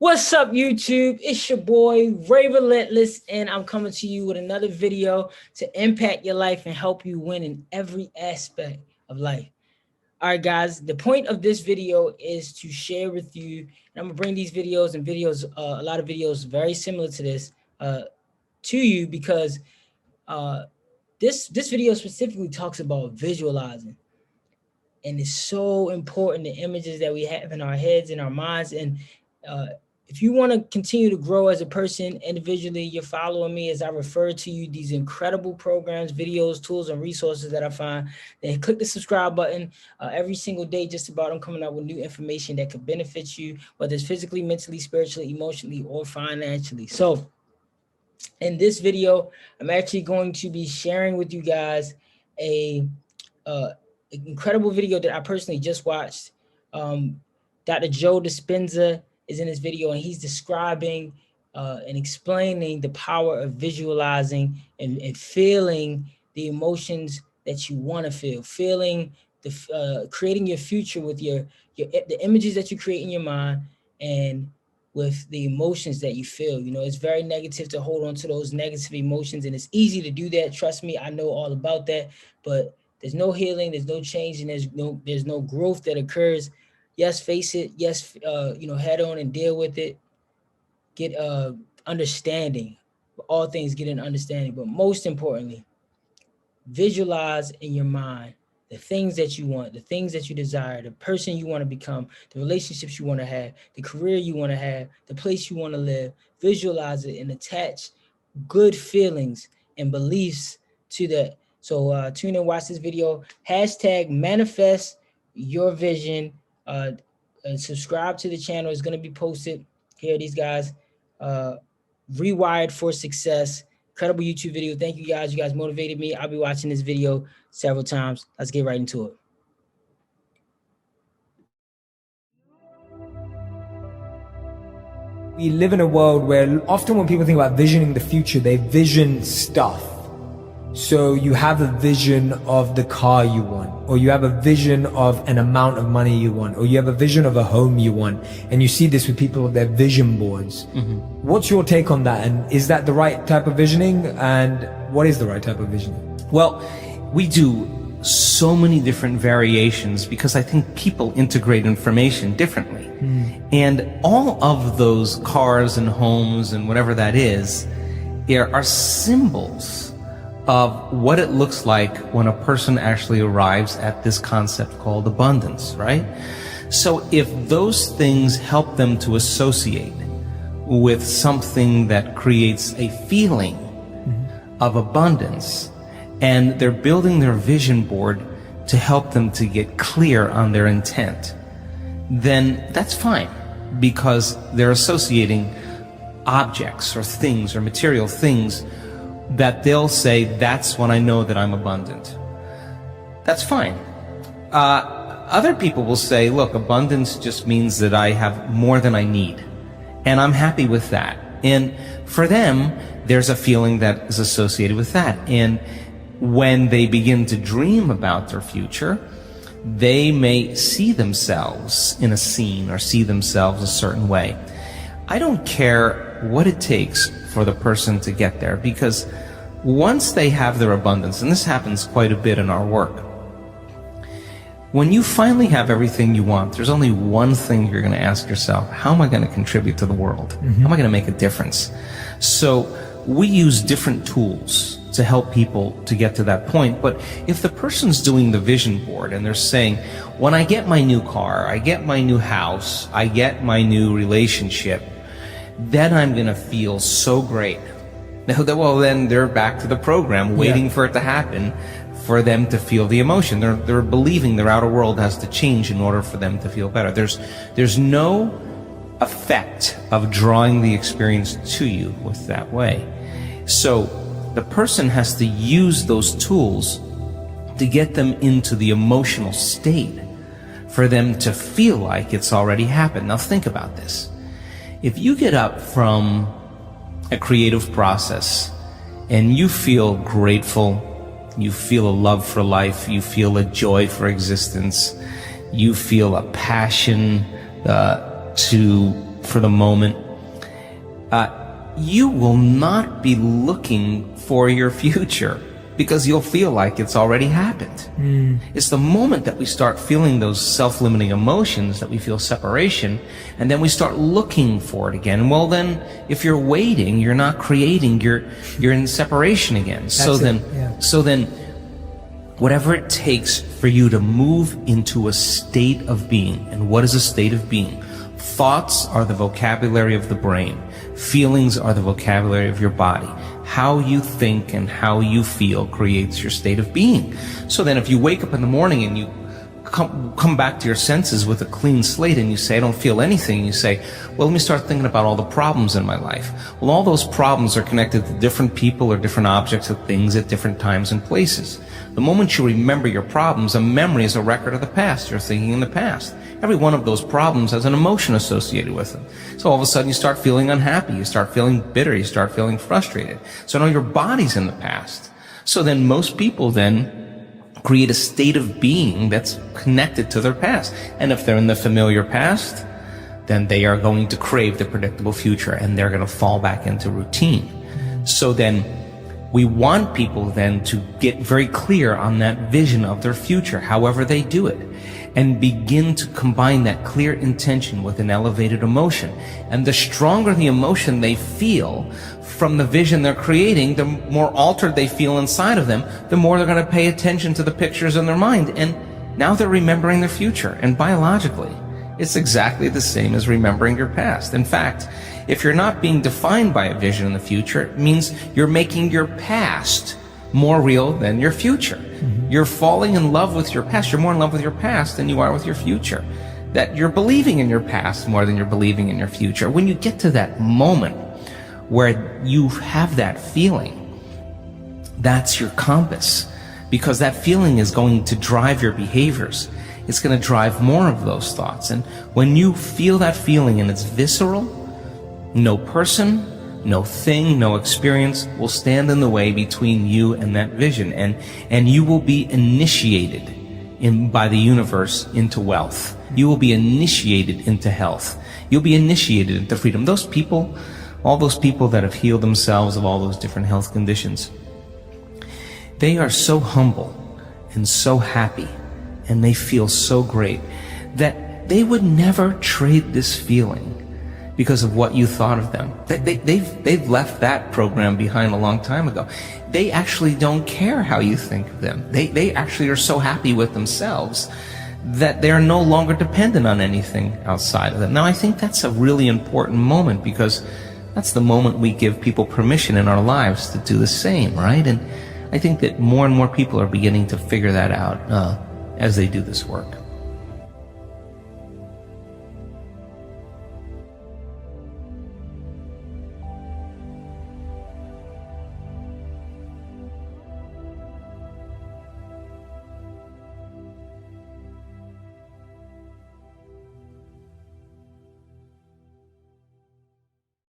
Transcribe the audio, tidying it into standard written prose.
What's up, YouTube? It's your boy, Ray Relentless, and I'm coming to you with another video to impact your life and help you win in every aspect of life. All right, guys, the point of this video is to share with you, and I'm gonna bring these videos and a lot of videos very similar to this to you because this video specifically talks about visualizing. And it's so important, the images that we have in our heads and our minds. And if you want to continue to grow as a person individually, you're following me as I refer to you these incredible programs, videos, tools, and resources that I find. Then click the subscribe button every single day. Just about I'm coming out with new information that could benefit you, whether it's physically, mentally, spiritually, emotionally, or financially. So in this video, I'm actually going to be sharing with you guys a incredible video that I personally just watched. Dr. Joe Dispenza is in this video, and he's describing and explaining the power of visualizing and feeling the emotions that you want to feel, feeling the creating your future with the images that you create in your mind and with the emotions that you feel. You know, it's very negative to hold on to those negative emotions, and it's easy to do that. Trust me, I know all about that, but there's no healing, there's no change, and there's no growth that occurs. Yes, face it. Yes, head on and deal with it. Get understanding. All things get an understanding, but most importantly, visualize in your mind the things that you want, the things that you desire, the person you want to become, the relationships you want to have, the career you want to have, the place you want to live. Visualize it and attach good feelings and beliefs to that. So tune in, watch this video. Hashtag manifest your vision. Subscribe to the channel. It's going to be posted here. These guys, Rewired for Success. Incredible YouTube video. Thank you guys. You guys motivated me. I'll be watching this video several times. Let's get right into it. We live in a world where often when people think about visioning the future, they vision stuff. So you have a vision of the car you want, or you have a vision of an amount of money you want, or you have a vision of a home you want. And you see this with people with their vision boards. What's your take on that? And is that the right type of visioning? And what is the right type of visioning? Well, we do so many different variations because I think people integrate information differently. And all of those cars and homes and whatever that is, are symbols of what it looks like when a person actually arrives at this concept called abundance, right? So if those things help them to associate with something that creates a feeling of abundance, and they're building their vision board to help them to get clear on their intent, then that's fine, because they're associating objects or things or material things that they'll say, that's when I know that I'm abundant. That's fine. Other people will say, look, abundance just means that I have more than I need, and I'm happy with that. And for them, there's a feeling that is associated with that. And when they begin to dream about their future, they may see themselves in a scene or see themselves a certain way. I don't care what it takes for the person to get there, because once they have their abundance, and this happens quite a bit in our work, when you finally have everything you want, there's only one thing you're going to ask yourself: how am I going to contribute to the world? How am I going to make a difference? So we use different tools to help people to get to that point. But if the person's doing the vision board and they're saying, when I get my new car, I get my new house, I get my new relationship, then I'm going to feel so great. Well, then they're back to the program, waiting for it to happen for them to feel the emotion. They're believing their outer world has to change in order for them to feel better. There's no effect of drawing the experience to you with that way. So the person has to use those tools to get them into the emotional state for them to feel like it's already happened. Now think about this. If you get up from a creative process and you feel grateful, you feel a love for life, you feel a joy for existence, you feel a passion to for the moment, you will not be looking for your future because you'll feel like it's already happened. It's the moment that we start feeling those self-limiting emotions, that we feel separation, and then we start looking for it again. Well, then, if you're waiting, you're not creating, you're in separation again. So then, whatever it takes for you to move into a state of being. And what is a state of being? Thoughts are the vocabulary of the brain. Feelings are the vocabulary of your body. How you think and how you feel creates your state of being. So then if you wake up in the morning and you come back to your senses with a clean slate and you say, I don't feel anything, you say, well, let me start thinking about all the problems in my life. Well, all those problems are connected to different people or different objects or things at different times and places. The moment you remember your problems, a memory is a record of the past. You're thinking in the past. Every one of those problems has an emotion associated with them. So all of a sudden you start feeling unhappy, you start feeling bitter, you start feeling frustrated. So now your body's in the past. So then most people then create a state of being that's connected to their past. And if they're in the familiar past, then they are going to crave the predictable future and they're going to fall back into routine. So then we want people then to get very clear on that vision of their future, however they do it, and begin to combine that clear intention with an elevated emotion. And the stronger the emotion they feel from the vision they're creating, the more altered they feel inside of them, the more they're going to pay attention to the pictures in their mind. And now they're remembering their future. And biologically, it's exactly the same as remembering your past. In fact, if you're not being defined by a vision in the future, it means you're making your past more real than your future. You're falling in love with your past. You're more in love with your past than you are with your future. That you're believing in your past more than you're believing in your future. When you get to that moment where you have that feeling, that's your compass. Because that feeling is going to drive your behaviors. It's going to drive more of those thoughts. And when you feel that feeling and it's visceral, no person, no thing, no experience will stand in the way between you and that vision. And you will be initiated by the universe into wealth. You will be initiated into health. You'll be initiated into freedom. Those people, all those people that have healed themselves of all those different health conditions, they are so humble and so happy and they feel so great that they would never trade this feeling because of what you thought of them. They've left that program behind a long time ago. They actually don't care how you think of them. They actually are so happy with themselves that they're no longer dependent on anything outside of them. Now, I think that's a really important moment because that's the moment we give people permission in our lives to do the same, right? And I think that more and more people are beginning to figure that out as they do this work.